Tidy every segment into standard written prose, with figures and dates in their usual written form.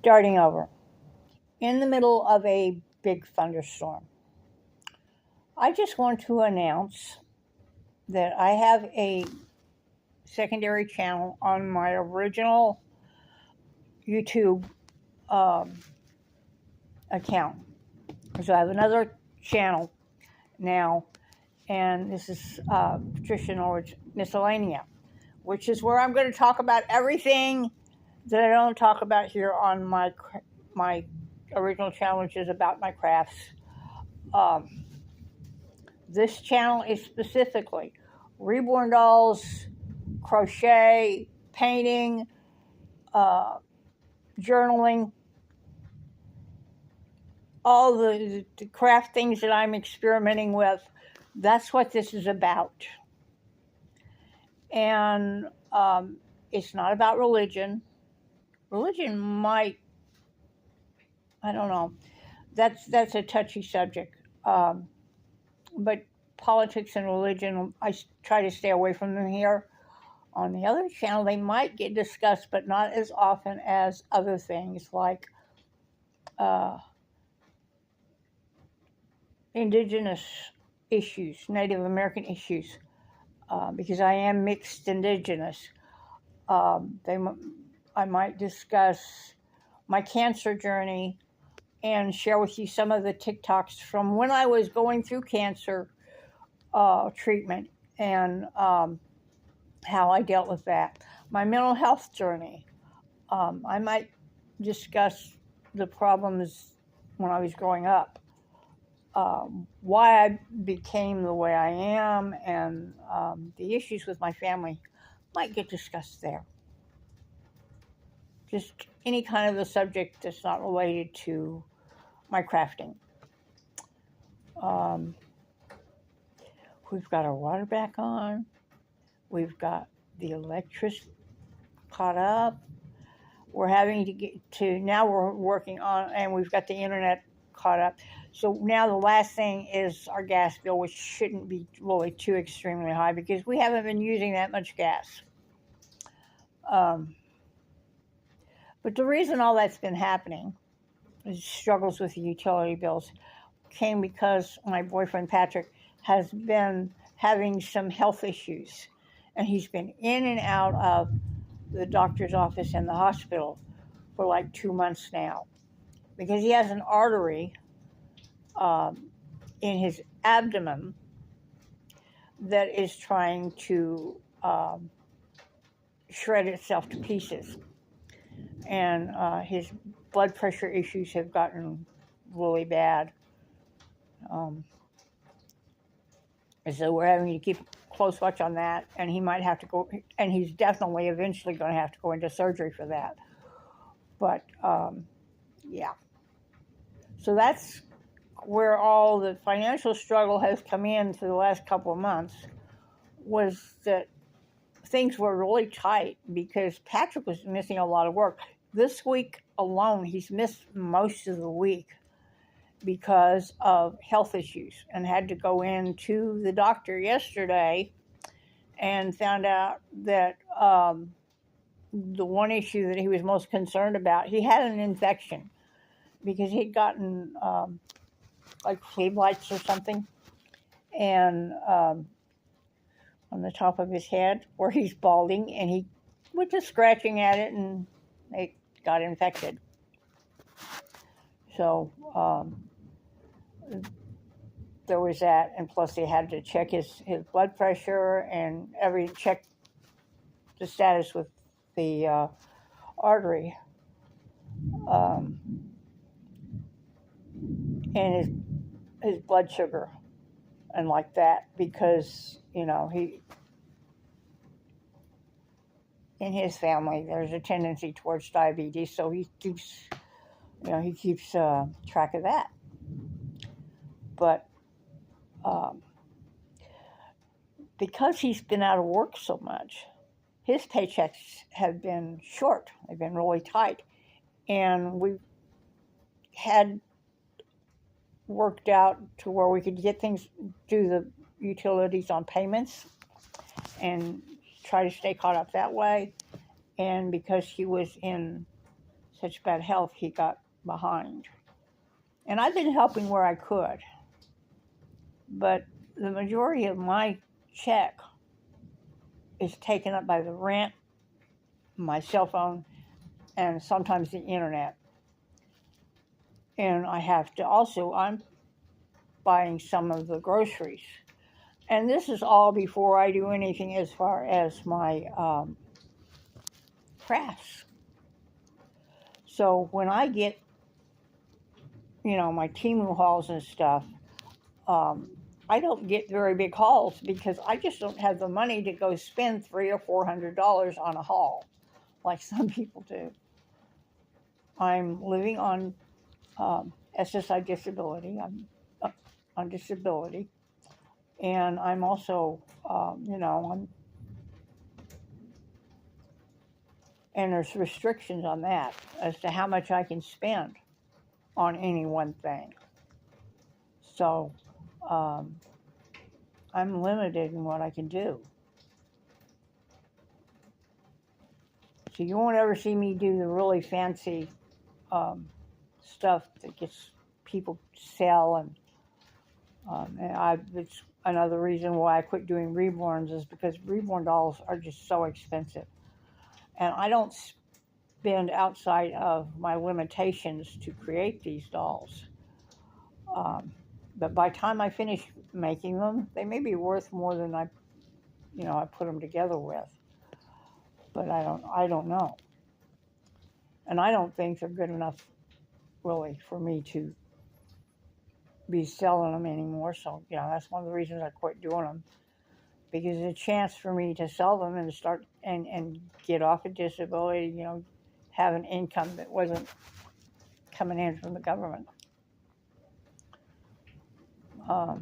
Starting over. In the middle of a big thunderstorm. I just want to announce that I have a secondary channel on my original YouTube um, account. So I have another channel now, and this is Patricia Norwich Miscellanea, which is where I'm going to talk about everything that I don't talk about here on my original channel, which is about my crafts. Um, this channel is specifically reborn dolls, crochet, painting, uh, journaling, all the craft things that I'm experimenting with. That's what this is about. And it's not about religion. Religion might, I don't know. That's a touchy subject. But politics and religion, I try to stay away from them here. On the other channel, they might get discussed, but not as often as other things like uh, indigenous issues, Native American issues, because I am mixed indigenous. I might discuss my cancer journey and share with you some of the TikToks from when I was going through cancer treatment and how I dealt with that. My mental health journey. I might discuss the problems when I was growing up, why I became the way I am, and the issues with my family might get discussed there. Just any kind of a subject that's not related to my crafting. We've got our water back on. We've got the electricity caught up. We're having to get to, now we're working on, and we've got the internet caught up. So now the last thing is our gas bill, which shouldn't be really too extremely high because we haven't been using that much gas. But the reason all that's been happening, is struggles with the utility bills, came because my boyfriend Patrick has been having some health issues, and he's been in and out of the doctor's office and the hospital for like 2 months now because he has an artery in his abdomen that is trying to shred itself to pieces. And his blood pressure issues have gotten really bad. So we're having to keep close watch on that, and he might have to go, and he's definitely eventually going to have to go into surgery for that. But yeah. So that's where all the financial struggle has come in for the last couple of months, was that things were really tight because Patrick was missing a lot of work. This week alone, he's missed most of the week because of health issues and had to go into the doctor yesterday and found out that the one issue that he was most concerned about, he had an infection because he'd gotten like flea bites or something, and on the top of his head where he's balding, and he was just scratching at it and it got infected. So there was that, and plus he had to check his blood pressure and check the status with the artery, and his blood sugar and like that, because he, in his family there's a tendency towards diabetes, so he keeps track of that. But because he's been out of work so much, his paychecks have been short. They've been really tight. And we had worked out to where we could get things, do the utilities on payments and try to stay caught up that way. And because he was in such bad health, he got behind. And I've been helping where I could. But the majority of my check is taken up by the rent, my cell phone, and sometimes the internet. And I have to also, I'm buying some of the groceries. And this is all before I do anything as far as my crafts. So when I get, my Temu hauls and stuff, I don't get very big hauls because I just don't have the money to go spend $300 or $400 on a haul like some people do. I'm living on SSI disability. I'm on disability. And I'm also, and there's restrictions on that as to how much I can spend on any one thing. So I'm limited in what I can do. So you won't ever see me do the really fancy stuff that gets people sell, and it's another reason why I quit doing reborns is because reborn dolls are just so expensive, and I don't spend outside of my limitations to create these dolls. But by the time I finish making them, they may be worth more than I put them together with. But I don't know. And I don't think they're good enough, really, for me to be selling them anymore. So, that's one of the reasons I quit doing them. Because it's a chance for me to sell them and start and get off of disability, have an income that wasn't coming in from the government. I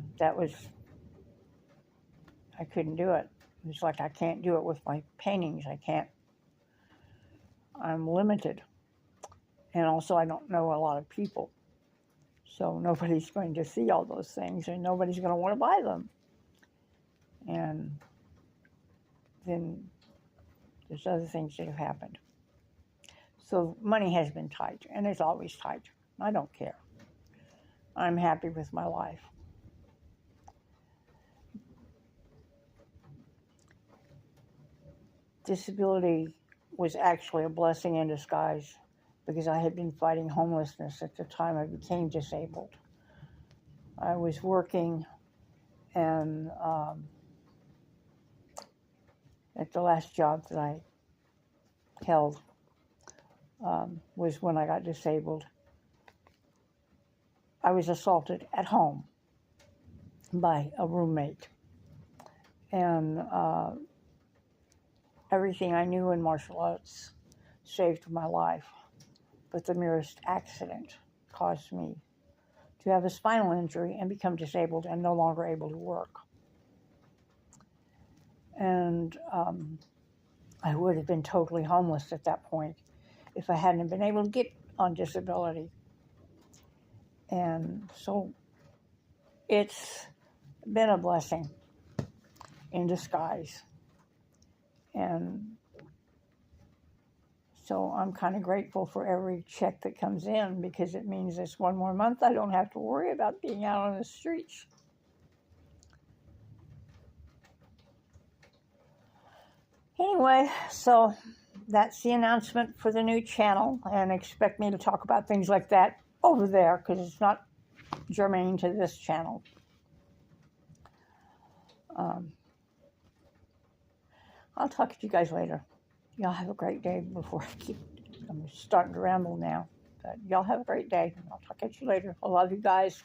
couldn't do it. It's like I can't do it with my paintings. I'm limited. And also I don't know a lot of people. So nobody's going to see all those things and nobody's going to want to buy them. And then there's other things that have happened. So money has been tight, and it's always tight. I don't care. I'm happy with my life. Disability was actually a blessing in disguise because I had been fighting homelessness at the time I became disabled. I was working, and at the last job that I held was when I got disabled. I was assaulted at home by a roommate, and everything I knew in martial arts saved my life, but the merest accident caused me to have a spinal injury and become disabled and no longer able to work. And I would have been totally homeless at that point if I hadn't been able to get on disability. And so it's been a blessing in disguise. And so I'm kind of grateful for every check that comes in because it means this one more month I don't have to worry about being out on the streets. Anyway, so that's the announcement for the new channel, and expect me to talk about things like that over there because it's not germane to this channel. I'll talk to you guys later. Y'all have a great day I'm starting to ramble now. But y'all have a great day. I'll talk to you later. I love you guys.